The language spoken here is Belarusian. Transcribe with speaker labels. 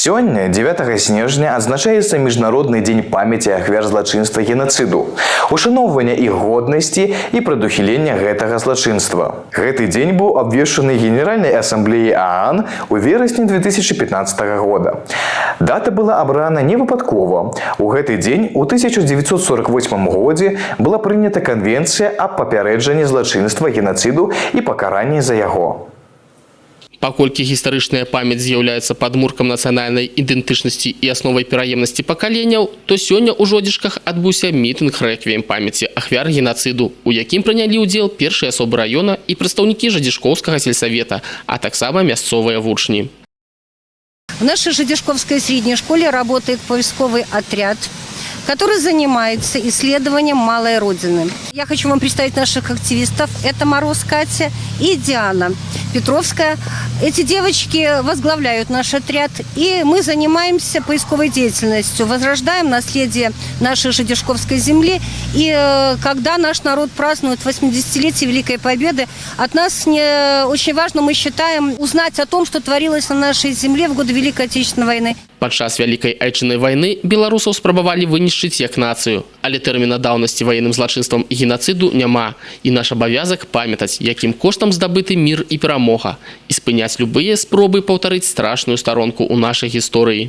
Speaker 1: Сёння, 9 снежня, адзначаецца Міжнародны дзень памяці ахвяр злачынства генацыду, ушаноўвання іх годнасці і прадухілення гэтага злачынства. Гэты дзень быў абвешчаны Генеральнай асамблеяй ААН у верасні 2015 года. Дата была абрана не выпадкова. У гэты дзень у 1948 годзе была прынята Канвенцыя аб папярэджанні злачынства генацыду і пакаранні за яго.
Speaker 2: Паколькі гістарычная памяць з'яўляецца падмуркам нацыянальнай ідэнтычнасці і асновай пераемнасці пакаленняў, то сёння ў Жодзічках адбыўся мітынг рэквіем памяці ахвяр генацыду, у якім прынялі ўдзел першыя асобы раёна і прадстаўнікі Жадзішкоўскага сельсавета, а таксама мясцовыя вучні.
Speaker 3: В нашей Жадзішковской средней школе работает поисковый отряд, который занимается исследованием Малой Родины. Я хочу вам представить наших активистов. Это Мороз Катя и Диана Петровская. Эти девочки возглавляют наш отряд, и мы занимаемся поисковой деятельностью, возрождаем наследие нашей Жадзішковской земли. И когда наш народ празднует 80-летие Великой Победы, от нас очень важно, мы считаем, узнать о том, что творилось на нашей земле в годы Великой Отечественной войны.
Speaker 2: Падчас Вялікай Айчыннай вайны беларусаў спрабавалі вынішчыць як нацыю, але тэрміна даўнасці ваенным злачынствам і генацыду няма, і наш абавязак памятаць, якім коштам здабыты мір і перамога, і спыняць любыя спробы паўтарыць страшную старонку ў нашай гісторыі.